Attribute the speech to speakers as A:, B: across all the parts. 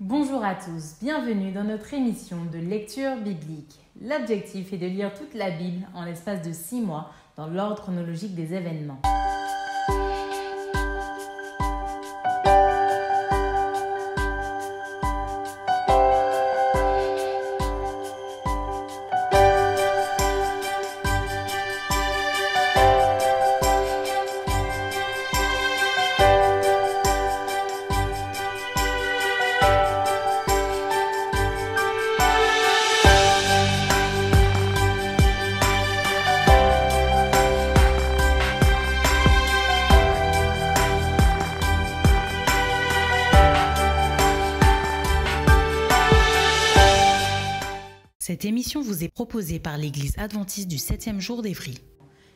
A: Bonjour à tous, bienvenue dans notre émission de lecture biblique. L'objectif est de lire toute la Bible en l'espace de 6 mois dans l'ordre chronologique des événements.
B: Cette émission vous est proposée par l'Église adventiste du 7e jour d'Évry.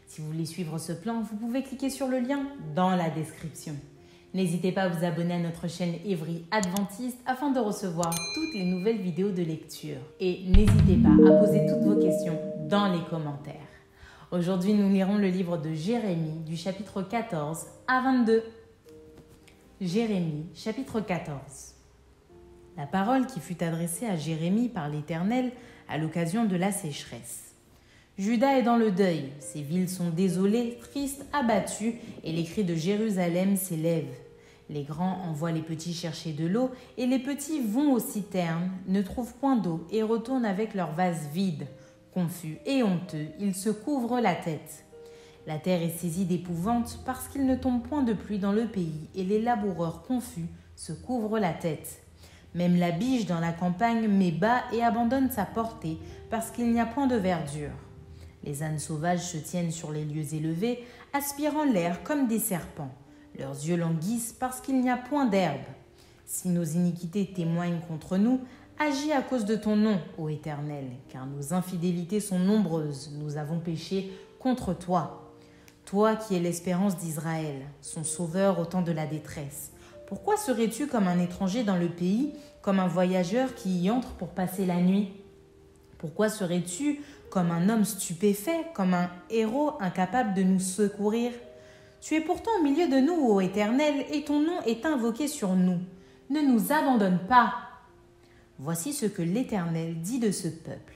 A: Si vous voulez suivre ce plan, vous pouvez cliquer sur le lien dans la description. N'hésitez pas à vous abonner à notre chaîne Évry Adventiste afin de recevoir toutes les nouvelles vidéos de lecture. Et n'hésitez pas à poser toutes vos questions dans les commentaires. Aujourd'hui, nous lirons le livre de Jérémie du chapitre 14 à 22. Jérémie, chapitre 14. La parole qui fut adressée à Jérémie par l'Éternel à l'occasion de la sécheresse. Juda est dans le deuil, ses villes sont désolées, tristes, abattues, et les cris de Jérusalem s'élèvent. Les grands envoient les petits chercher de l'eau, et les petits vont aux citernes, ne trouvent point d'eau, et retournent avec leurs vases vides. Confus et honteux, ils se couvrent la tête. La terre est saisie d'épouvante parce qu'il ne tombe point de pluie dans le pays, et les laboureurs confus se couvrent la tête. Même la biche dans la campagne met bas et abandonne sa portée parce qu'il n'y a point de verdure. Les ânes sauvages se tiennent sur les lieux élevés, aspirant l'air comme des serpents. Leurs yeux languissent parce qu'il n'y a point d'herbe. Si nos iniquités témoignent contre nous, agis à cause de ton nom, ô Éternel, car nos infidélités sont nombreuses, nous avons péché contre toi. Toi qui es l'espérance d'Israël, son sauveur au temps de la détresse. Pourquoi serais-tu comme un étranger dans le pays, comme un voyageur qui y entre pour passer la nuit? Pourquoi serais-tu comme un homme stupéfait, comme un héros incapable de nous secourir? Tu es pourtant au milieu de nous, ô Éternel, et ton nom est invoqué sur nous. Ne nous abandonne pas. Voici ce que l'Éternel dit de ce peuple.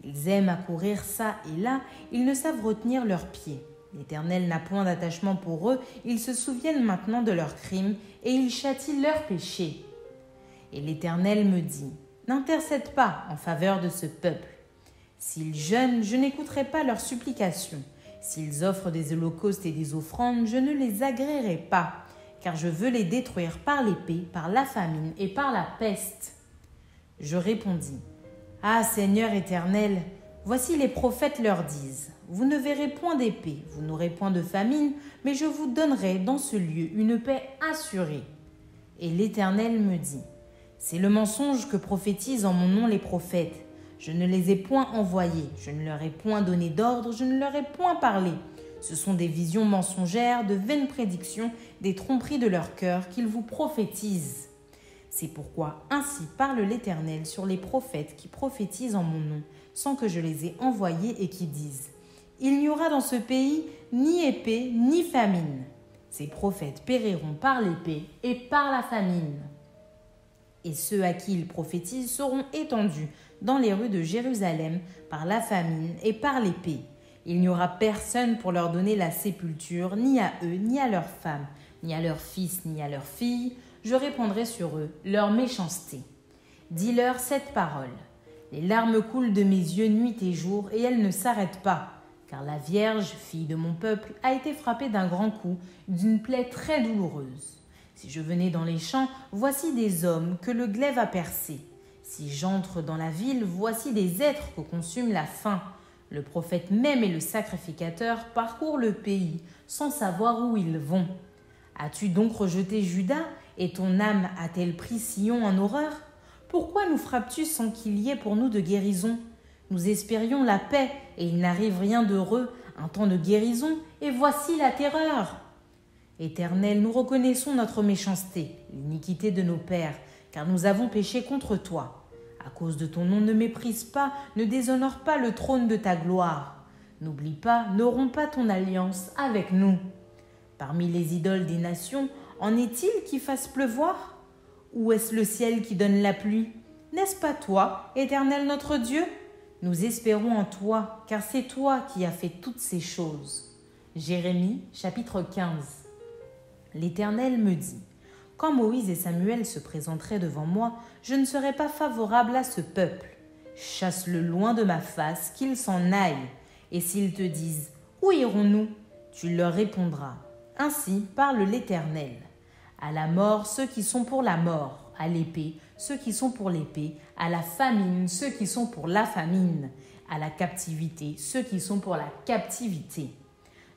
A: Ils aiment à courir çà et là, ils ne savent retenir leurs pieds. L'Éternel n'a point d'attachement pour eux, ils se souviennent maintenant de leurs crimes et ils châtient leurs péchés. Et l'Éternel me dit, n'intercède pas en faveur de ce peuple. S'ils jeûnent, je n'écouterai pas leurs supplications. S'ils offrent des holocaustes et des offrandes, je ne les agréerai pas, car je veux les détruire par l'épée, par la famine et par la peste. Je répondis, ah Seigneur Éternel, voici les prophètes leur disent, vous ne verrez point d'épée, vous n'aurez point de famine, mais je vous donnerai dans ce lieu une paix assurée. Et l'Éternel me dit, c'est le mensonge que prophétisent en mon nom les prophètes. Je ne les ai point envoyés, je ne leur ai point donné d'ordre, je ne leur ai point parlé. Ce sont des visions mensongères, de vaines prédictions, des tromperies de leur cœur qu'ils vous prophétisent. C'est pourquoi ainsi parle l'Éternel sur les prophètes qui prophétisent en mon nom, sans que je les ai envoyés et qui disent « Il n'y aura dans ce pays ni épée ni famine. Ces prophètes périront par l'épée et par la famine. Et ceux à qui ils prophétisent seront étendus dans les rues de Jérusalem par la famine et par l'épée. Il n'y aura personne pour leur donner la sépulture, ni à eux, ni à leurs femmes, ni à leurs fils, ni à leurs filles. Je répandrai sur eux leur méchanceté. Dis-leur cette parole. Les larmes coulent de mes yeux nuit et jour, et elles ne s'arrêtent pas, car la Vierge, fille de mon peuple, a été frappée d'un grand coup, d'une plaie très douloureuse. Si je venais dans les champs, voici des hommes que le glaive a percés. Si j'entre dans la ville, voici des êtres que consume la faim. Le prophète même et le sacrificateur parcourent le pays, sans savoir où ils vont. As-tu donc rejeté Juda, et ton âme a-t-elle pris Sion en horreur? Pourquoi nous frappes-tu sans qu'il y ait pour nous de guérison? Nous espérions la paix, et il n'arrive rien d'heureux, un temps de guérison, et voici la terreur. Éternel, nous reconnaissons notre méchanceté, l'iniquité de nos pères, car nous avons péché contre toi. À cause de ton nom, ne méprise pas, ne déshonore pas le trône de ta gloire. N'oublie pas, ne romps pas ton alliance avec nous. Parmi les idoles des nations, en est-il qui fassent pleuvoir? Ou est-ce le ciel qui donne la pluie? N'est-ce pas toi, Éternel notre Dieu? Nous espérons en toi, car c'est toi qui as fait toutes ces choses. Jérémie, chapitre 15. L'Éternel me dit: quand Moïse et Samuel se présenteraient devant moi, je ne serais pas favorable à ce peuple. Chasse-le loin de ma face, qu'il s'en aille. Et s'ils te disent: où irons-nous? Tu leur répondras: ainsi parle l'Éternel. À la mort, ceux qui sont pour la mort, à l'épée, ceux qui sont pour l'épée, à la famine, ceux qui sont pour la famine, à la captivité, ceux qui sont pour la captivité.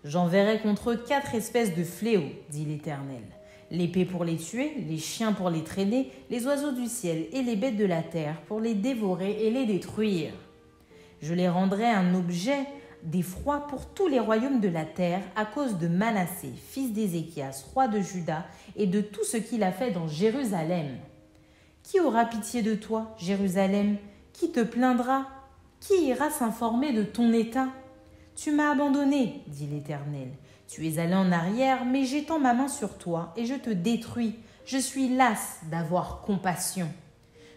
A: J'enverrai contre eux 4 espèces de fléaux, dit l'Éternel. L'épée pour les tuer, les chiens pour les traîner, les oiseaux du ciel et les bêtes de la terre pour les dévorer et les détruire. Je les rendrai un objet d'effroi pour tous les royaumes de la terre à cause de Manassé, fils d'Ézéchias, roi de Juda, et de tout ce qu'il a fait dans Jérusalem. Qui aura pitié de toi, Jérusalem? Qui te plaindra? Qui ira s'informer de ton état? Tu m'as abandonné, dit l'Éternel. Tu es allé en arrière, mais j'étends ma main sur toi et je te détruis. Je suis lasse d'avoir compassion.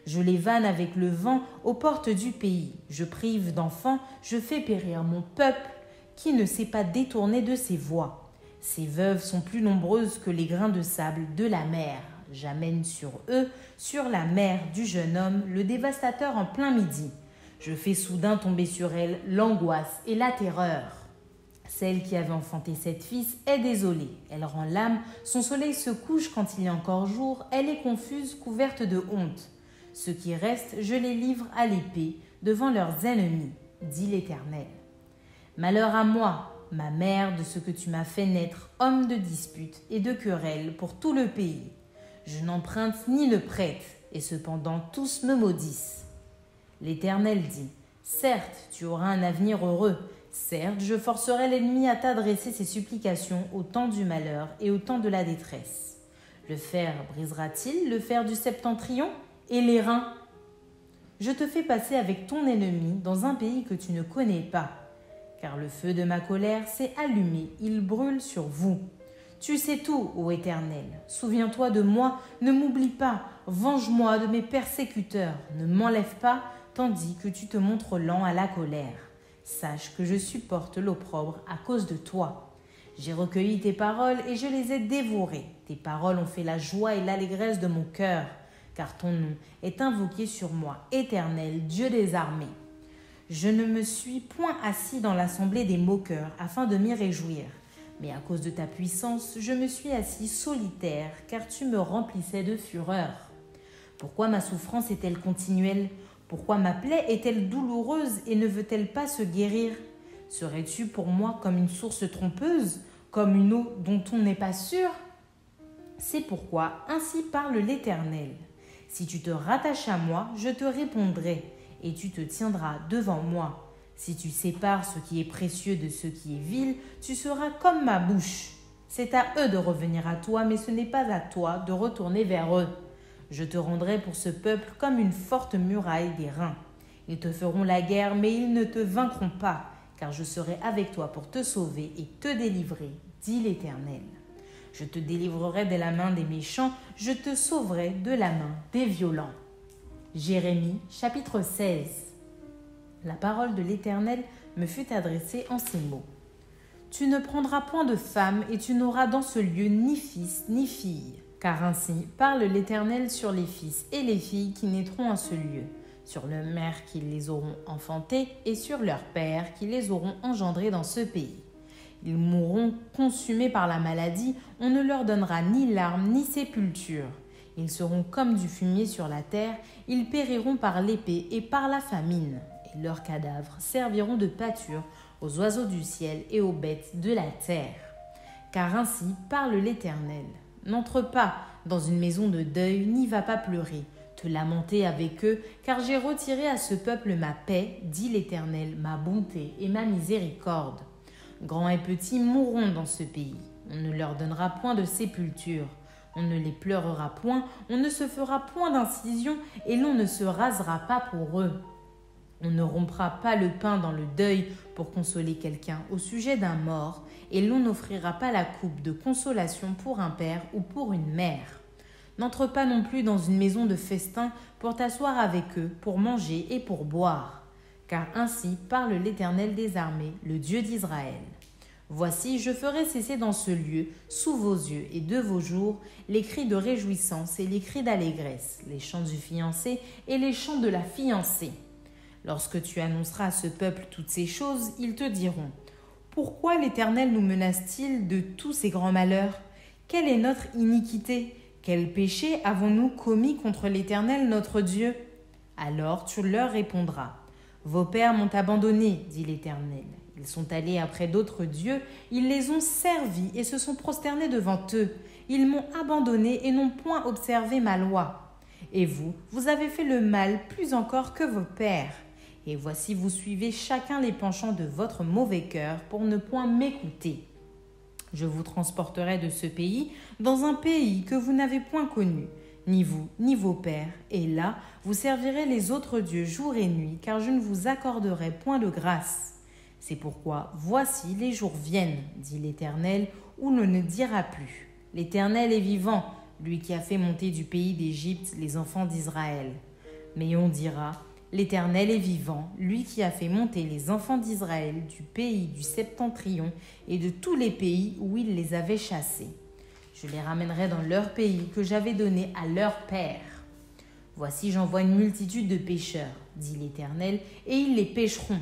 A: Je les vanne avec le vent aux portes du pays. Je prive d'enfants, je fais périr mon peuple qui ne s'est pas détourné de ses voies. Ces veuves sont plus nombreuses que les grains de sable de la mer. J'amène sur eux, sur la mer du jeune homme, le dévastateur en plein midi. Je fais soudain tomber sur elle l'angoisse et la terreur. Celle qui avait enfanté 7 fils est désolée. Elle rend l'âme, son soleil se couche quand il y a encore jour, elle est confuse, couverte de honte. Ceux qui restent, je les livre à l'épée devant leurs ennemis, dit l'Éternel. Malheur à moi, ma mère, de ce que tu m'as fait naître, homme de dispute et de querelle pour tout le pays. Je n'emprunte ni ne prête, et cependant tous me maudissent. L'Éternel dit: certes, tu auras un avenir heureux. Certes, je forcerai l'ennemi à t'adresser ses supplications au temps du malheur et au temps de la détresse. Le fer brisera-t-il le fer du septentrion et l'airain? Je te fais passer avec ton ennemi dans un pays que tu ne connais pas, car le feu de ma colère s'est allumé, il brûle sur vous. Tu sais tout, ô Éternel. Souviens-toi de moi, ne m'oublie pas, venge-moi de mes persécuteurs, ne m'enlève pas, tandis que tu te montres lent à la colère. Sache que je supporte l'opprobre à cause de toi. J'ai recueilli tes paroles et je les ai dévorées. Tes paroles ont fait la joie et l'allégresse de mon cœur, car ton nom est invoqué sur moi, Éternel, Dieu des armées. Je ne me suis point assis dans l'assemblée des moqueurs afin de m'y réjouir, mais à cause de ta puissance, je me suis assis solitaire, car tu me remplissais de fureur. Pourquoi ma souffrance est-elle continuelle? Pourquoi ma plaie est-elle douloureuse et ne veut-elle pas se guérir? Serais-tu pour moi comme une source trompeuse, comme une eau dont on n'est pas sûr? C'est pourquoi ainsi parle l'Éternel. Si tu te rattaches à moi, je te répondrai, et tu te tiendras devant moi. Si tu sépares ce qui est précieux de ce qui est vil, tu seras comme ma bouche. C'est à eux de revenir à toi, mais ce n'est pas à toi de retourner vers eux. Je te rendrai pour ce peuple comme une forte muraille d'airain. Ils te feront la guerre, mais ils ne te vaincront pas, car je serai avec toi pour te sauver et te délivrer, dit l'Éternel. Je te délivrerai de la main des méchants, je te sauverai de la main des violents. Jérémie, chapitre 16. La parole de l'Éternel me fut adressée en ces mots. Tu ne prendras point de femme, et tu n'auras dans ce lieu ni fils ni fille. Car ainsi parle l'Éternel sur les fils et les filles qui naîtront à ce lieu, sur leurs mères qui les auront enfantés et sur leurs pères qui les auront engendrés dans ce pays. Ils mourront consumés par la maladie, on ne leur donnera ni larmes ni sépulture. Ils seront comme du fumier sur la terre, ils périront par l'épée et par la famine, et leurs cadavres serviront de pâture aux oiseaux du ciel et aux bêtes de la terre. Car ainsi parle l'Éternel. N'entre pas dans une maison de deuil, n'y va pas pleurer, te lamenter avec eux, car j'ai retiré à ce peuple ma paix, dit l'Éternel, ma bonté et ma miséricorde. Grands et petits mourront dans ce pays. On ne leur donnera point de sépulture. On ne les pleurera point, on ne se fera point d'incision, et l'on ne se rasera pas pour eux. On ne rompra pas le pain dans le deuil pour consoler quelqu'un au sujet d'un mort, et l'on n'offrira pas la coupe de consolation pour un père ou pour une mère. N'entre pas non plus dans une maison de festin pour t'asseoir avec eux, pour manger et pour boire. Car ainsi parle l'Éternel des armées, le Dieu d'Israël. Voici, je ferai cesser dans ce lieu, sous vos yeux et de vos jours, les cris de réjouissance et les cris d'allégresse, les chants du fiancé et les chants de la fiancée. Lorsque tu annonceras à ce peuple toutes ces choses, ils te diront : pourquoi l'Éternel nous menace-t-il de tous ces grands malheurs ? Quelle est notre iniquité ? Quel péché avons-nous commis contre l'Éternel notre Dieu ? Alors tu leur répondras : vos pères m'ont abandonné, dit l'Éternel. Ils sont allés après d'autres dieux, ils les ont servis et se sont prosternés devant eux. Ils m'ont abandonné et n'ont point observé ma loi. Et vous, vous avez fait le mal plus encore que vos pères. Et voici, vous suivez chacun les penchants de votre mauvais cœur pour ne point m'écouter. Je vous transporterai de ce pays dans un pays que vous n'avez point connu, ni vous, ni vos pères, et là, vous servirez les autres dieux jour et nuit, car je ne vous accorderai point de grâce. C'est pourquoi, voici, les jours viennent, dit l'Éternel, où l'on ne dira plus : l'Éternel est vivant, lui qui a fait monter du pays d'Égypte les enfants d'Israël. Mais on dira : l'Éternel est vivant, lui qui a fait monter les enfants d'Israël du pays du septentrion et de tous les pays où il les avait chassés. Je les ramènerai dans leur pays que j'avais donné à leurs pères. Voici, j'envoie une multitude de pêcheurs, dit l'Éternel, et ils les pêcheront.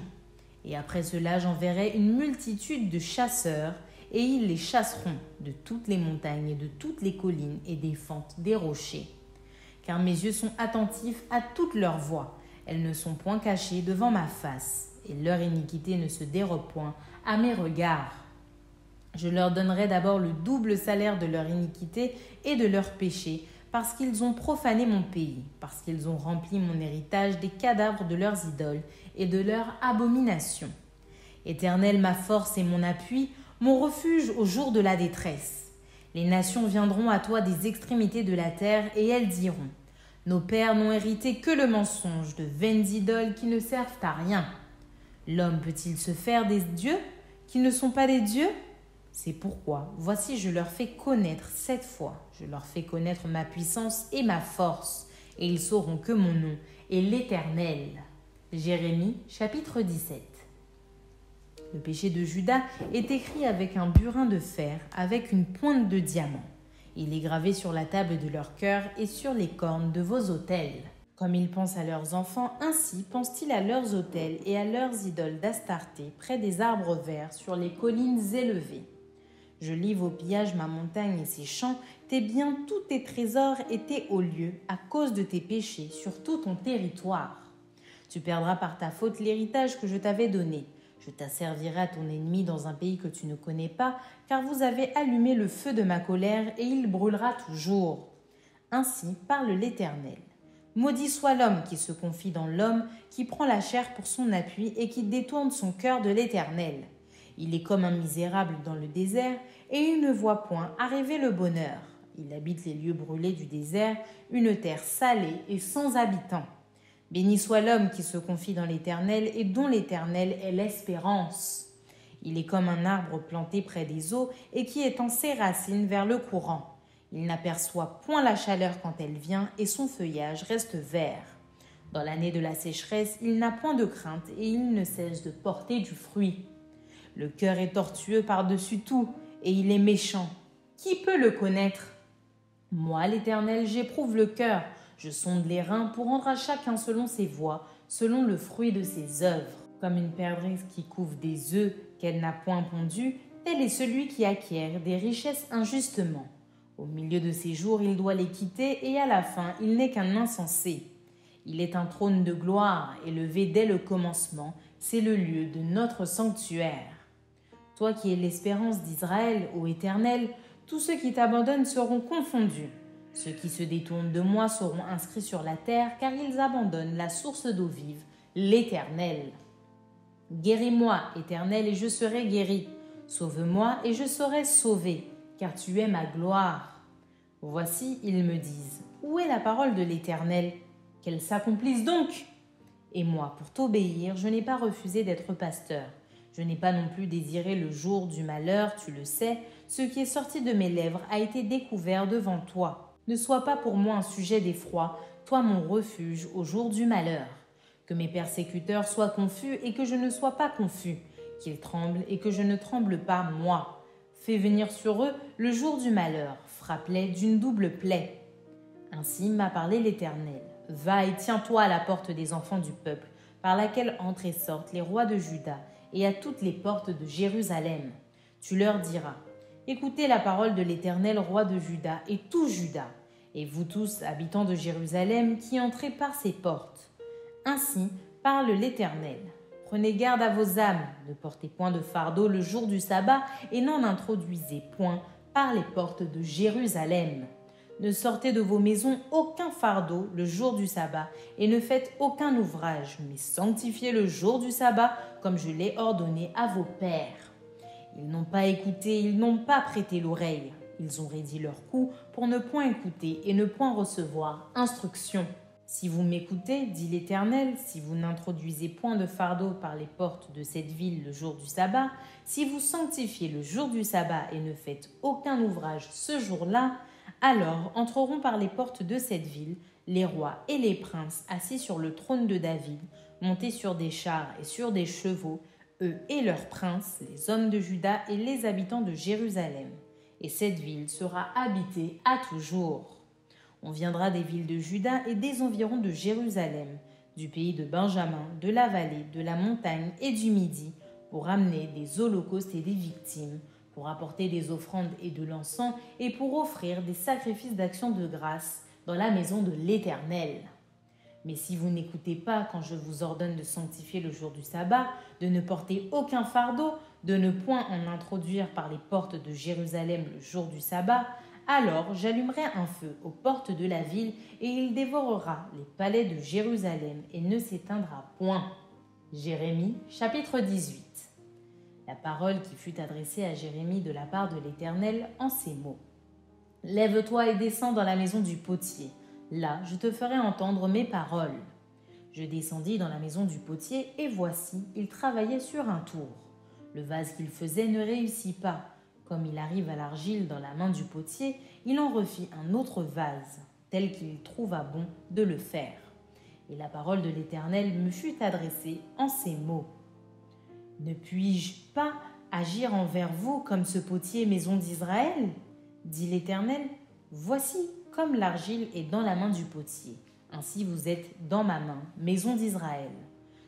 A: Et après cela, j'enverrai une multitude de chasseurs, et ils les chasseront de toutes les montagnes et de toutes les collines et des fentes des rochers. Car mes yeux sont attentifs à toutes leurs voies. Elles ne sont point cachées devant ma face, et leur iniquité ne se dérobe point à mes regards. Je leur donnerai d'abord le double salaire de leur iniquité et de leur péché, parce qu'ils ont profané mon pays, parce qu'ils ont rempli mon héritage des cadavres de leurs idoles et de leurs abominations. Éternel, ma force et mon appui, mon refuge au jour de la détresse. Les nations viendront à toi des extrémités de la terre, et elles diront : nos pères n'ont hérité que le mensonge de vaines idoles qui ne servent à rien. L'homme peut-il se faire des dieux qui ne sont pas des dieux ? C'est pourquoi, voici, je leur fais connaître cette fois, je leur fais connaître ma puissance et ma force, et ils sauront que mon nom est l'Éternel. Jérémie, chapitre 17. Le péché de Juda est écrit avec un burin de fer, avec une pointe de diamant. Il est gravé sur la table de leur cœur et sur les cornes de vos autels. Comme ils pensent à leurs enfants, ainsi pensent-ils à leurs autels et à leurs idoles d'Astarté, près des arbres verts, sur les collines élevées. Je livre au pillage ma montagne et ses champs, tes biens, tous tes trésors et tes hauts lieux, à cause de tes péchés, sur tout ton territoire. Tu perdras par ta faute l'héritage que je t'avais donné. Je t'asservirai à ton ennemi dans un pays que tu ne connais pas, car vous avez allumé le feu de ma colère, et il brûlera toujours. Ainsi parle l'Éternel. Maudit soit l'homme qui se confie dans l'homme, qui prend la chair pour son appui et qui détourne son cœur de l'Éternel. Il est comme un misérable dans le désert, et il ne voit point arriver le bonheur. Il habite les lieux brûlés du désert, une terre salée et sans habitants. Béni soit l'homme qui se confie dans l'Éternel et dont l'Éternel est l'espérance. Il est comme un arbre planté près des eaux et qui étend ses racines vers le courant. Il n'aperçoit point la chaleur quand elle vient et son feuillage reste vert. Dans l'année de la sécheresse, il n'a point de crainte et il ne cesse de porter du fruit. Le cœur est tortueux par-dessus tout, et il est méchant. Qui peut le connaître ? Moi, l'Éternel, j'éprouve le cœur, je sonde les reins pour rendre à chacun selon ses voies, selon le fruit de ses œuvres. Comme une perdrix qui couve des œufs qu'elle n'a point pondus, tel est celui qui acquiert des richesses injustement. Au milieu de ses jours, il doit les quitter, et à la fin, il n'est qu'un insensé. Il est un trône de gloire, élevé dès le commencement, c'est le lieu de notre sanctuaire. Toi qui es l'espérance d'Israël, ô Éternel, tous ceux qui t'abandonnent seront confondus. Ceux qui se détournent de moi seront inscrits sur la terre, car ils abandonnent la source d'eau vive, l'Éternel. Guéris-moi, Éternel, et je serai guéri. Sauve-moi, et je serai sauvé, car tu es ma gloire. Voici, ils me disent, où est la parole de l'Éternel ? Qu'elle s'accomplisse donc. Et moi, pour t'obéir, je n'ai pas refusé d'être pasteur. Je n'ai pas non plus désiré le jour du malheur, tu le sais. Ce qui est sorti de mes lèvres a été découvert devant toi. Ne sois pas pour moi un sujet d'effroi, toi mon refuge au jour du malheur. Que mes persécuteurs soient confus et que je ne sois pas confus, qu'ils tremblent et que je ne tremble pas, moi. Fais venir sur eux le jour du malheur, frappe-les d'une double plaie. Ainsi m'a parlé l'Éternel. Va et tiens-toi à la porte des enfants du peuple, par laquelle entrent et sortent les rois de Juda, et à toutes les portes de Jérusalem. Tu leur diras, écoutez la parole de l'Éternel, roi de Juda, et tout Juda, et vous tous, habitants de Jérusalem, qui entrez par ses portes. Ainsi parle l'Éternel. Prenez garde à vos âmes, ne portez point de fardeau le jour du sabbat, et n'en introduisez point par les portes de Jérusalem. Ne sortez de vos maisons aucun fardeau le jour du sabbat, et ne faites aucun ouvrage, mais sanctifiez le jour du sabbat, comme je l'ai ordonné à vos pères. Ils n'ont pas écouté, ils n'ont pas prêté l'oreille. Ils ont raidi leur cou pour ne point écouter et ne point recevoir instruction. Si vous m'écoutez, dit l'Éternel, si vous n'introduisez point de fardeau par les portes de cette ville le jour du sabbat, si vous sanctifiez le jour du sabbat et ne faites aucun ouvrage ce jour-là, alors entreront par les portes de cette ville les rois et les princes assis sur le trône de David, montés sur des chars et sur des chevaux, eux et leurs princes, les hommes de Juda et les habitants de Jérusalem. Et cette ville sera habitée à toujours. On viendra des villes de Juda et des environs de Jérusalem, du pays de Benjamin, de la vallée, de la montagne et du Midi, pour amener des holocaustes et des victimes, pour apporter des offrandes et de l'encens, et pour offrir des sacrifices d'action de grâce dans la maison de l'Éternel. Mais si vous n'écoutez pas quand je vous ordonne de sanctifier le jour du sabbat, de ne porter aucun fardeau, de ne point en introduire par les portes de Jérusalem le jour du sabbat, alors j'allumerai un feu aux portes de la ville, et il dévorera les palais de Jérusalem et ne s'éteindra point. Jérémie, chapitre 18. La parole qui fut adressée à Jérémie de la part de l'Éternel en ces mots. Lève-toi et descends dans la maison du potier. Là, je te ferai entendre mes paroles. Je descendis dans la maison du potier, et voici, il travaillait sur un tour. Le vase qu'il faisait ne réussit pas. Comme il arrive à l'argile dans la main du potier, il en refit un autre vase, tel qu'il trouva bon de le faire. Et la parole de l'Éternel me fut adressée en ces mots. Ne puis-je pas agir envers vous comme ce potier, maison d'Israël ? Dit l'Éternel, voici comme l'argile est dans la main du potier. Ainsi vous êtes dans ma main, maison d'Israël.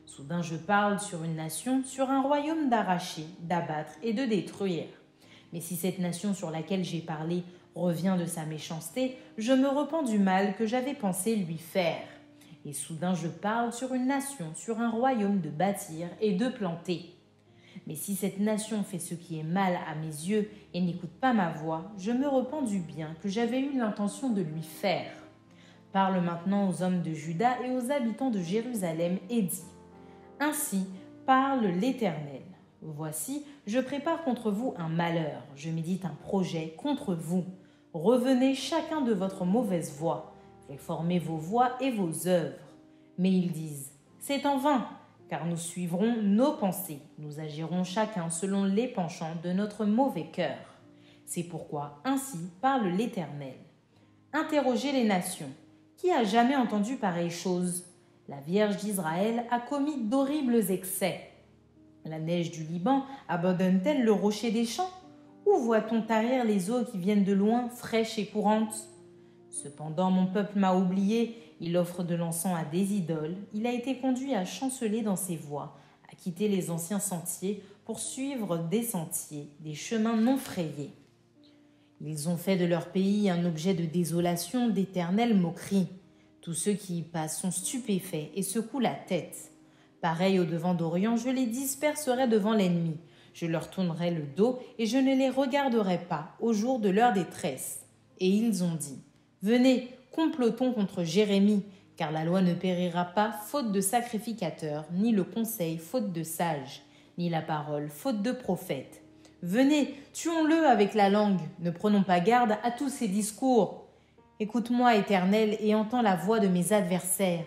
A: Soudain je parle sur une nation, sur un royaume d'arracher, d'abattre et de détruire. Mais si cette nation sur laquelle j'ai parlé revient de sa méchanceté, je me repens du mal que j'avais pensé lui faire. Et soudain je parle sur une nation, sur un royaume de bâtir et de planter. Mais si cette nation fait ce qui est mal à mes yeux et n'écoute pas ma voix, je me repens du bien que j'avais eu l'intention de lui faire. Parle maintenant aux hommes de Juda et aux habitants de Jérusalem et dis, ainsi parle l'Éternel. Voici, je prépare contre vous un malheur, je médite un projet contre vous. Revenez chacun de votre mauvaise voie, réformez vos voies et vos œuvres. Mais ils disent, c'est en vain, car nous suivrons nos pensées, nous agirons chacun selon les penchants de notre mauvais cœur. C'est pourquoi ainsi parle l'Éternel. Interrogez les nations. Qui a jamais entendu pareille chose ? La Vierge d'Israël a commis d'horribles excès. La neige du Liban abandonne-t-elle le rocher des champs ? Où voit-on tarir les eaux qui viennent de loin, fraîches et courantes ? Cependant, mon peuple m'a oublié, il offre de l'encens à des idoles, il a été conduit à chanceler dans ses voies, à quitter les anciens sentiers pour suivre des sentiers, des chemins non frayés. Ils ont fait de leur pays un objet de désolation, d'éternelle moquerie. Tous ceux qui y passent sont stupéfaits et secouent la tête. Pareil au devant d'Orient, je les disperserai devant l'ennemi. Je leur tournerai le dos et je ne les regarderai pas au jour de leur détresse. Et ils ont dit, venez, complotons contre Jérémie, car la loi ne périra pas faute de sacrificateurs, ni le conseil faute de sages, ni la parole faute de prophètes. Venez, tuons-le avec la langue, ne prenons pas garde à tous ces discours. Écoute-moi, Éternel, et entends la voix de mes adversaires.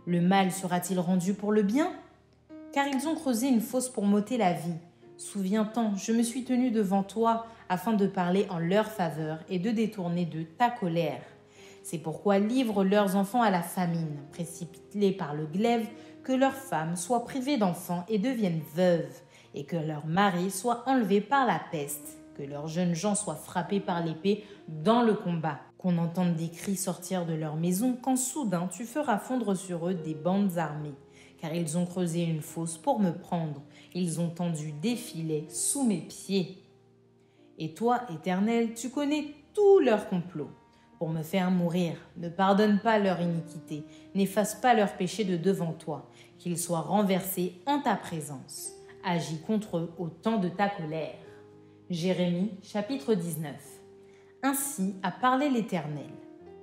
A: Le mal sera-t-il rendu pour le bien ? Car ils ont creusé une fosse pour m'ôter la vie. Souviens-t'en, je me suis tenu devant toi afin de parler en leur faveur et de détourner d'eux ta colère. C'est pourquoi livre leurs enfants à la famine, précipite-les par le glaive, que leurs femmes soient privées d'enfants et deviennent veuves, et que leurs maris soient enlevés par la peste, que leurs jeunes gens soient frappés par l'épée dans le combat, qu'on entende des cris sortir de leur maison, quand soudain tu feras fondre sur eux des bandes armées. Car ils ont creusé une fosse pour me prendre, ils ont tendu des filets sous mes pieds. Et toi, Éternel, tu connais tous leurs complots. Pour me faire mourir, ne pardonne pas leur iniquité, n'efface pas leur péché de devant toi, qu'ils soient renversés en ta présence. Agis contre eux au temps de ta colère. Jérémie, chapitre 19. Ainsi a parlé l'Éternel.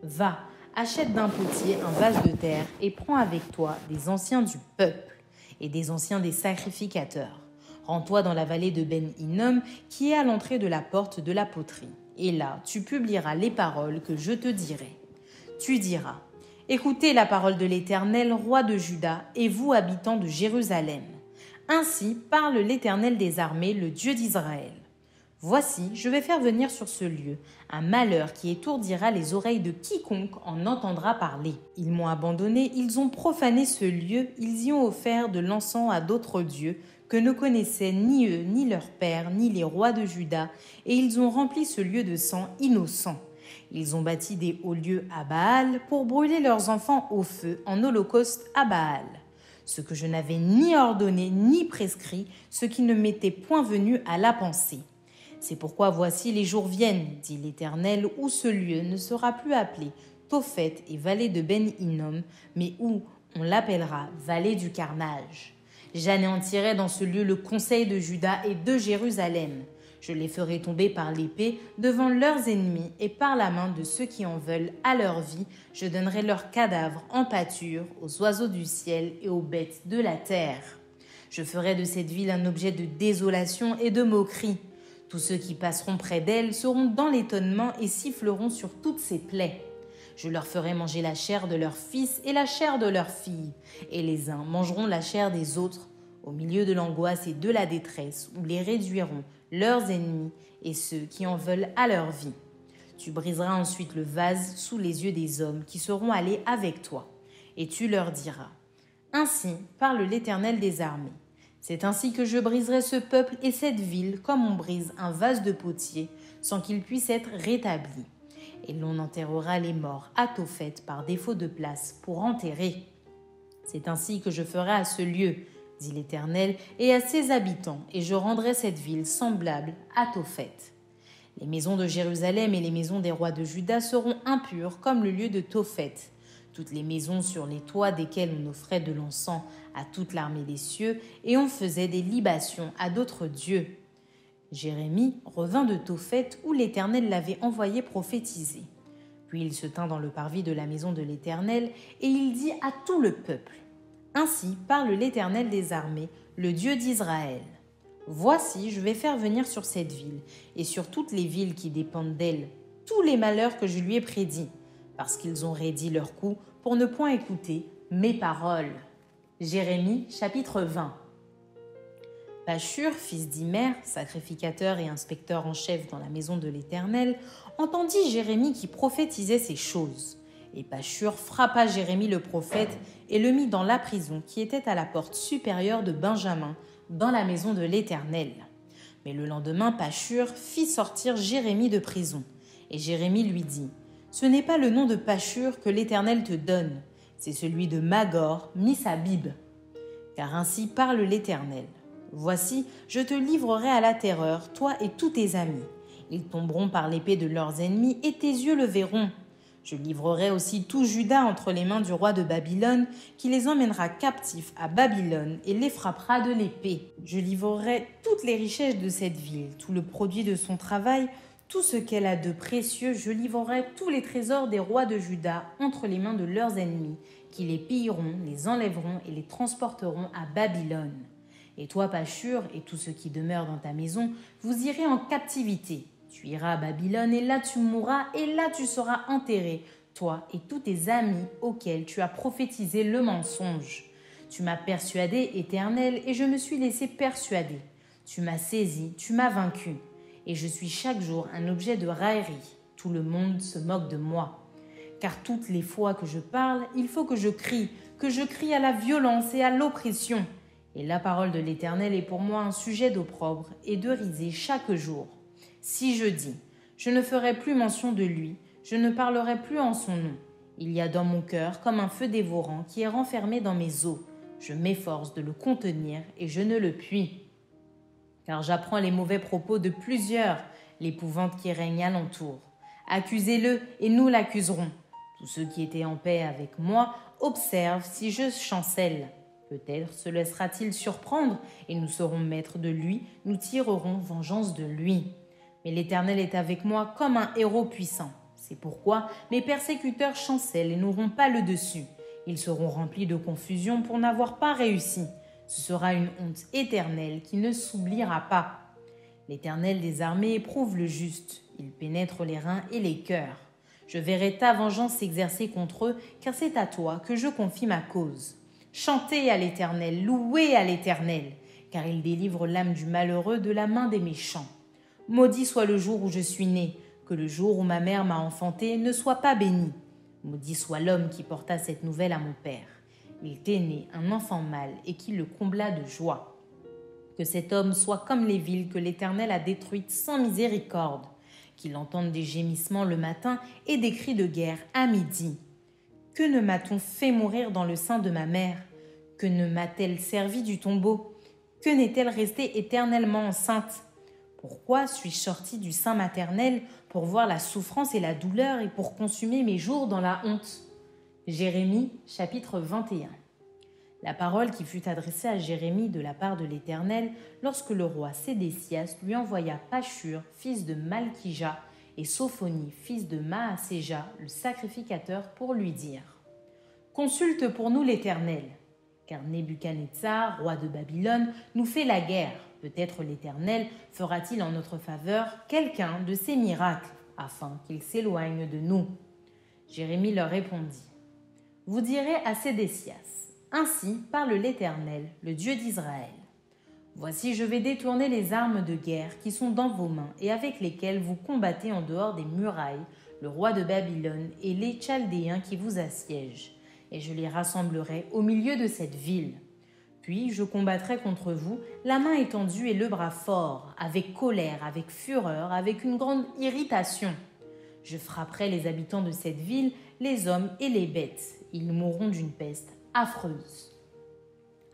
A: Va, achète d'un potier un vase de terre et prends avec toi des anciens du peuple et des anciens des sacrificateurs. Rends-toi dans la vallée de Ben-Hinnom qui est à l'entrée de la porte de la poterie. Et là, tu publieras les paroles que je te dirai. Tu diras, écoutez la parole de l'Éternel, roi de Juda, et vous, habitants de Jérusalem. Ainsi parle l'Éternel des armées, le Dieu d'Israël. Voici, je vais faire venir sur ce lieu un malheur qui étourdira les oreilles de quiconque en entendra parler. Ils m'ont abandonné, ils ont profané ce lieu, ils y ont offert de l'encens à d'autres dieux que ne connaissaient ni eux, ni leurs pères, ni les rois de Juda, et ils ont rempli ce lieu de sang innocent. Ils ont bâti des hauts lieux à Baal pour brûler leurs enfants au feu en holocauste à Baal. Ce que je n'avais ni ordonné ni prescrit, ce qui ne m'était point venu à la pensée. C'est pourquoi voici les jours viennent, dit l'Éternel, où ce lieu ne sera plus appelé Tophet et vallée de Ben-Hinnom, mais où on l'appellera vallée du carnage. J'anéantirai dans ce lieu le conseil de Juda et de Jérusalem. Je les ferai tomber par l'épée devant leurs ennemis et par la main de ceux qui en veulent à leur vie. Je donnerai leurs cadavres en pâture aux oiseaux du ciel et aux bêtes de la terre. Je ferai de cette ville un objet de désolation et de moquerie. Tous ceux qui passeront près d'elle seront dans l'étonnement et siffleront sur toutes ses plaies. Je leur ferai manger la chair de leurs fils et la chair de leurs filles, et les uns mangeront la chair des autres, au milieu de l'angoisse et de la détresse, où les réduiront leurs ennemis et ceux qui en veulent à leur vie. Tu briseras ensuite le vase sous les yeux des hommes qui seront allés avec toi, et tu leur diras, « Ainsi parle l'Éternel des armées. C'est ainsi que je briserai ce peuple et cette ville comme on brise un vase de potier, sans qu'il puisse être rétabli. Et l'on enterrera les morts à Tophet par défaut de place pour enterrer. C'est ainsi que je ferai à ce lieu, dit l'Éternel, et à ses habitants, et je rendrai cette ville semblable à Tophet. Les maisons de Jérusalem et les maisons des rois de Juda seront impures comme le lieu de Tophet. Toutes les maisons sur les toits desquelles on offrait de l'encens à toute l'armée des cieux, et on faisait des libations à d'autres dieux. Jérémie revint de Tophet où l'Éternel l'avait envoyé prophétiser. Puis il se tint dans le parvis de la maison de l'Éternel et il dit à tout le peuple, « Ainsi parle l'Éternel des armées, le Dieu d'Israël. Voici, je vais faire venir sur cette ville et sur toutes les villes qui dépendent d'elle tous les malheurs que je lui ai prédits, parce qu'ils ont raidi leur cou pour ne point écouter mes paroles. » Jérémie, chapitre 20. Pashur, fils d'Imer, sacrificateur et inspecteur en chef dans la maison de l'Éternel, entendit Jérémie qui prophétisait ces choses. Et Pashur frappa Jérémie le prophète et le mit dans la prison qui était à la porte supérieure de Benjamin, dans la maison de l'Éternel. Mais le lendemain, Pashur fit sortir Jérémie de prison. Et Jérémie lui dit, « Ce n'est pas le nom de Pashur que l'Éternel te donne, c'est celui de Magor, Missabib. Car ainsi parle l'Éternel. Voici, je te livrerai à la terreur, toi et tous tes amis. Ils tomberont par l'épée de leurs ennemis et tes yeux le verront. Je livrerai aussi tout Juda entre les mains du roi de Babylone, qui les emmènera captifs à Babylone et les frappera de l'épée. Je livrerai toutes les richesses de cette ville, tout le produit de son travail, tout ce qu'elle a de précieux. Je livrerai tous les trésors des rois de Juda entre les mains de leurs ennemis, qui les pilleront, les enlèveront et les transporteront à Babylone. Et toi, Pashur, et tous ceux qui demeurent dans ta maison, vous irez en captivité. Tu iras à Babylone, et là tu mourras, et là tu seras enterré, toi et tous tes amis auxquels tu as prophétisé le mensonge. Tu m'as persuadé, Éternel, et je me suis laissé persuader. Tu m'as saisi, tu m'as vaincu, et je suis chaque jour un objet de raillerie. Tout le monde se moque de moi. car toutes les fois que je parle, il faut que je crie à la violence et à l'oppression. Et la parole de l'Éternel est pour moi un sujet d'opprobre et de risée chaque jour. Si je dis, je ne ferai plus mention de lui, je ne parlerai plus en son nom. Il y a dans mon cœur comme un feu dévorant qui est renfermé dans mes os. Je m'efforce de le contenir et je ne le puis. Car j'apprends les mauvais propos de plusieurs, l'épouvante qui règne alentour. Accusez-le et nous l'accuserons. Tous ceux qui étaient en paix avec moi observent si je chancelle. Peut-être se laissera-t-il surprendre et nous serons maîtres de lui, nous tirerons vengeance de lui. Mais l'Éternel est avec moi comme un héros puissant. C'est pourquoi mes persécuteurs chancellent et n'auront pas le dessus. Ils seront remplis de confusion pour n'avoir pas réussi. Ce sera une honte éternelle qui ne s'oubliera pas. L'Éternel des armées éprouve le juste. Il pénètre les reins et les cœurs. Je verrai ta vengeance s'exercer contre eux, car c'est à toi que je confie ma cause. Chantez à l'Éternel, louez à l'Éternel, car il délivre l'âme du malheureux de la main des méchants. Maudit soit le jour où je suis né, que le jour où ma mère m'a enfanté ne soit pas béni. Maudit soit l'homme qui porta cette nouvelle à mon père. Il t'est né un enfant mâle et qui le combla de joie. Que cet homme soit comme les villes que l'Éternel a détruites sans miséricorde, qu'il entende des gémissements le matin et des cris de guerre à midi. Que ne m'a-t-on fait mourir dans le sein de ma mère? Que ne m'a-t-elle servi du tombeau? Que n'est-elle restée éternellement enceinte? Pourquoi suis-je sortie du sein maternel pour voir la souffrance et la douleur et pour consumer mes jours dans la honte? Jérémie, chapitre 21. La parole qui fut adressée à Jérémie de la part de l'Éternel lorsque le roi Sédécias lui envoya Pashur, fils de Malkija, et Sophonie, fils de Maaséja, le sacrificateur, pour lui dire « Consulte pour nous l'Éternel, car Nebuchadnezzar, roi de Babylone, nous fait la guerre. Peut-être l'Éternel fera-t-il en notre faveur quelqu'un de ses miracles, afin qu'il s'éloigne de nous. » Jérémie leur répondit « Vous direz à Sédécias, ainsi parle l'Éternel, le Dieu d'Israël. Voici, je vais détourner les armes de guerre qui sont dans vos mains et avec lesquelles vous combattez en dehors des murailles, le roi de Babylone et les Chaldéens qui vous assiègent, et je les rassemblerai au milieu de cette ville. Puis je combattrai contre vous, la main étendue et le bras fort, avec colère, avec fureur, avec une grande irritation. Je frapperai les habitants de cette ville, les hommes et les bêtes. Ils mourront d'une peste affreuse.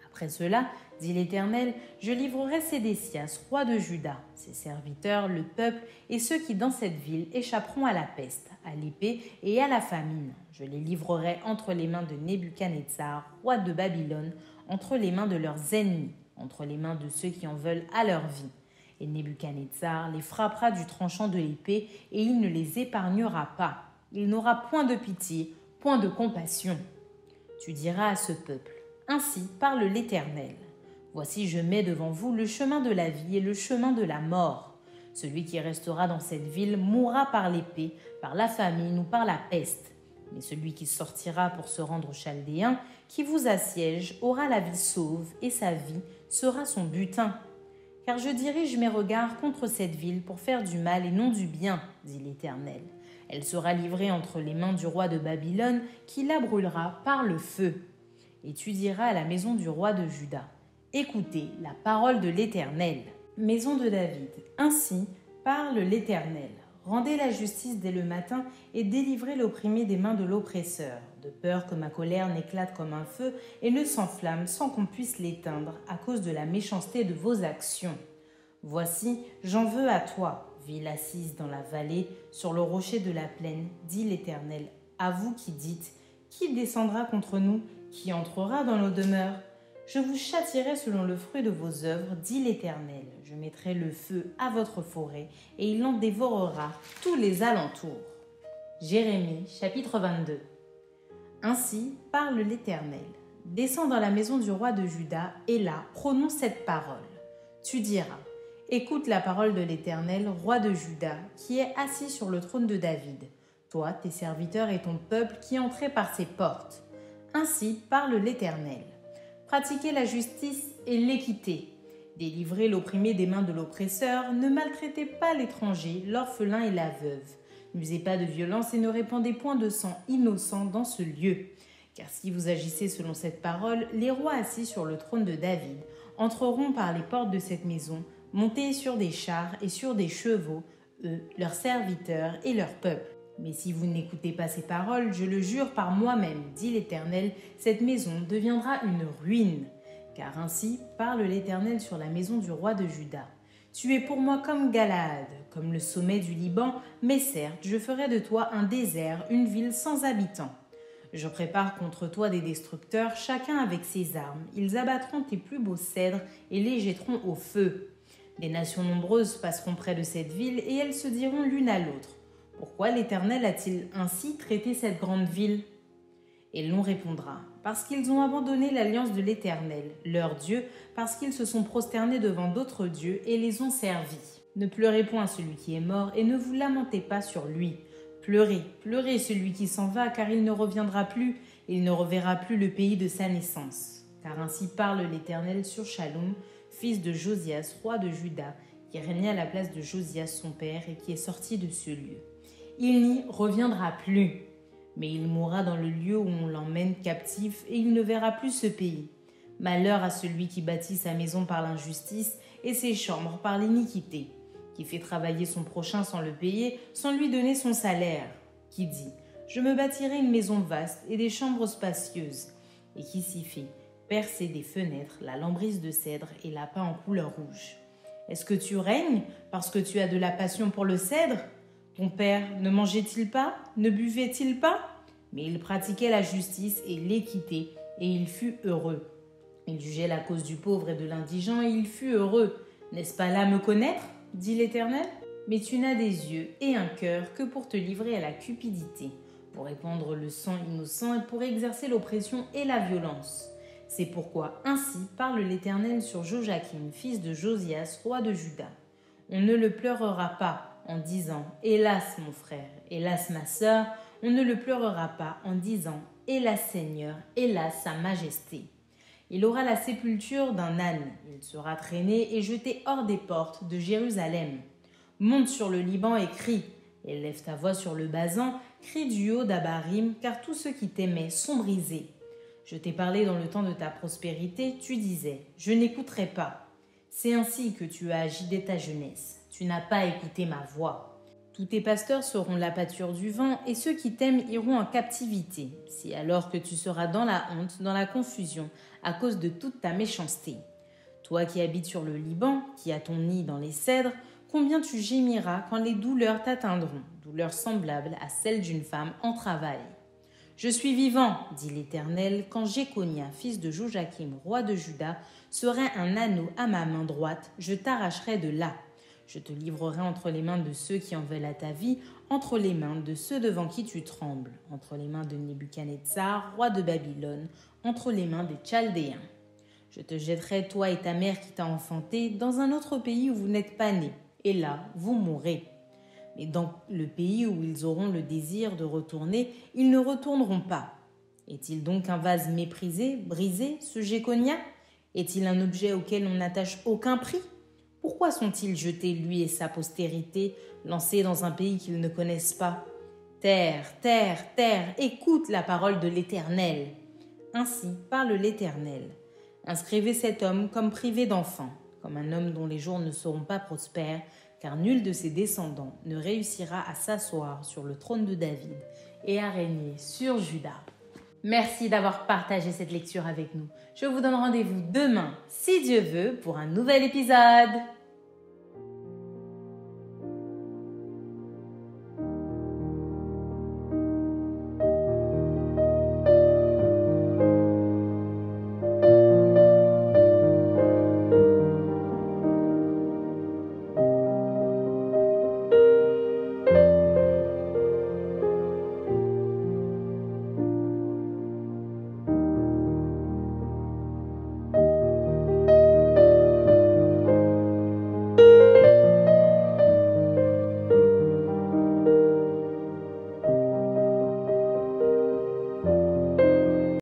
A: Après cela, dit l'Éternel, je livrerai Sédécias, roi de Juda, ses serviteurs, le peuple et ceux qui dans cette ville échapperont à la peste, à l'épée et à la famine. Je les livrerai entre les mains de Nebuchadnezzar, roi de Babylone, entre les mains de leurs ennemis, entre les mains de ceux qui en veulent à leur vie. Et Nebuchadnezzar les frappera du tranchant de l'épée et il ne les épargnera pas. Il n'aura point de pitié, point de compassion. Tu diras à ce peuple, ainsi parle l'Éternel. Voici, je mets devant vous le chemin de la vie et le chemin de la mort. Celui qui restera dans cette ville mourra par l'épée, par la famine ou par la peste. Mais celui qui sortira pour se rendre aux Chaldéens, qui vous assiège, aura la vie sauve et sa vie sera son butin. Car je dirige mes regards contre cette ville pour faire du mal et non du bien, dit l'Éternel. Elle sera livrée entre les mains du roi de Babylone, qui la brûlera par le feu. Et tu diras à la maison du roi de Juda, écoutez la parole de l'Éternel. Maison de David, ainsi parle l'Éternel. Rendez la justice dès le matin et délivrez l'opprimé des mains de l'oppresseur, de peur que ma colère n'éclate comme un feu et ne s'enflamme sans qu'on puisse l'éteindre à cause de la méchanceté de vos actions. Voici, j'en veux à toi, ville assise dans la vallée, sur le rocher de la plaine, dit l'Éternel, à vous qui dites, qui descendra contre nous, qui entrera dans nos demeures? Je vous châtierai selon le fruit de vos œuvres, dit l'Éternel. Je mettrai le feu à votre forêt, et il en dévorera tous les alentours. Jérémie, chapitre 22. Ainsi parle l'Éternel. Descends dans la maison du roi de Juda, et là, prononce cette parole. Tu diras, écoute la parole de l'Éternel, roi de Juda, qui est assis sur le trône de David. Toi, tes serviteurs et ton peuple qui entrez par ses portes. Ainsi parle l'Éternel. Pratiquez la justice et l'équité. Délivrez l'opprimé des mains de l'oppresseur. Ne maltraitez pas l'étranger, l'orphelin et la veuve. N'usez pas de violence et ne répandez point de sang innocent dans ce lieu. Car si vous agissez selon cette parole, les rois assis sur le trône de David entreront par les portes de cette maison, montés sur des chars et sur des chevaux, eux, leurs serviteurs et leur peuple. Mais si vous n'écoutez pas ces paroles, je le jure par moi-même, dit l'Éternel, cette maison deviendra une ruine. Car ainsi parle l'Éternel sur la maison du roi de Juda. Tu es pour moi comme Galaad, comme le sommet du Liban, mais certes, je ferai de toi un désert, une ville sans habitants. Je prépare contre toi des destructeurs, chacun avec ses armes. Ils abattront tes plus beaux cèdres et les jetteront au feu. Des nations nombreuses passeront près de cette ville et elles se diront l'une à l'autre. Pourquoi l'Éternel a-t-il ainsi traité cette grande ville ? Et l'on répondra, parce qu'ils ont abandonné l'alliance de l'Éternel, leur Dieu, parce qu'ils se sont prosternés devant d'autres dieux et les ont servis. Ne pleurez point celui qui est mort et ne vous lamentez pas sur lui. Pleurez, pleurez celui qui s'en va, car il ne reviendra plus, et il ne reverra plus le pays de sa naissance. Car ainsi parle l'Éternel sur Shallum, fils de Josias, roi de Juda, qui régnait à la place de Josias son père et qui est sorti de ce lieu. Il n'y reviendra plus, mais il mourra dans le lieu où on l'emmène captif, et il ne verra plus ce pays. Malheur à celui qui bâtit sa maison par l'injustice et ses chambres par l'iniquité, qui fait travailler son prochain sans le payer, sans lui donner son salaire, qui dit « Je me bâtirai une maison vaste et des chambres spacieuses », et qui s'y fait percer des fenêtres, la lambrise de cèdre et la peint en couleur rouge. Est-ce que tu règnes parce que tu as de la passion pour le cèdre ? Ton père ne mangeait-il pas, ne buvait-il pas ? Mais il pratiquait la justice et l'équité, et il fut heureux. Il jugeait la cause du pauvre et de l'indigent, et il fut heureux. N'est-ce pas là me connaître ? Dit l'Éternel. Mais tu n'as des yeux et un cœur que pour te livrer à la cupidité, pour répandre le sang innocent et pour exercer l'oppression et la violence. C'est pourquoi ainsi parle l'Éternel sur Joachim, fils de Josias, roi de Juda. On ne le pleurera pas en disant « Hélas mon frère, hélas ma sœur », on ne le pleurera pas en disant « Hélas Seigneur, hélas sa majesté ». Il aura la sépulture d'un âne, il sera traîné et jeté hors des portes de Jérusalem. Monte sur le Liban et crie, élève ta voix sur le Basan, crie du haut d'Abarim, car tous ceux qui t'aimaient sont brisés. Je t'ai parlé dans le temps de ta prospérité, tu disais « Je n'écouterai pas ». C'est ainsi que tu as agi dès ta jeunesse. Tu n'as pas écouté ma voix. Tous tes pasteurs seront la pâture du vent, et ceux qui t'aiment iront en captivité. C'est alors que tu seras dans la honte, dans la confusion, à cause de toute ta méchanceté. Toi qui habites sur le Liban, qui as ton nid dans les cèdres, combien tu gémiras quand les douleurs t'atteindront, douleurs semblables à celles d'une femme en travail. Je suis vivant, dit l'Éternel, quand Jéconia, fils de Joachim, roi de Juda, serait un anneau à ma main droite, je t'arracherai de là. Je te livrerai entre les mains de ceux qui en veulent à ta vie, entre les mains de ceux devant qui tu trembles, entre les mains de Nebuchadnezzar, roi de Babylone, entre les mains des Chaldéens. Je te jetterai, toi et ta mère qui t'a enfanté, dans un autre pays où vous n'êtes pas nés, et là, vous mourrez. Mais dans le pays où ils auront le désir de retourner, ils ne retourneront pas. Est-il donc un vase méprisé, brisé, ce Jéconia ? Est-il un objet auquel on n'attache aucun prix ? Pourquoi sont-ils jetés, lui et sa postérité, lancés dans un pays qu'ils ne connaissent pas ? Terre, terre, terre, écoute la parole de l'Éternel. Ainsi parle l'Éternel. Inscrivez cet homme comme privé d'enfant, comme un homme dont les jours ne seront pas prospères, car nul de ses descendants ne réussira à s'asseoir sur le trône de David et à régner sur Juda. Merci d'avoir partagé cette lecture avec nous. Je vous donne rendez-vous demain, si Dieu veut, pour un nouvel épisode.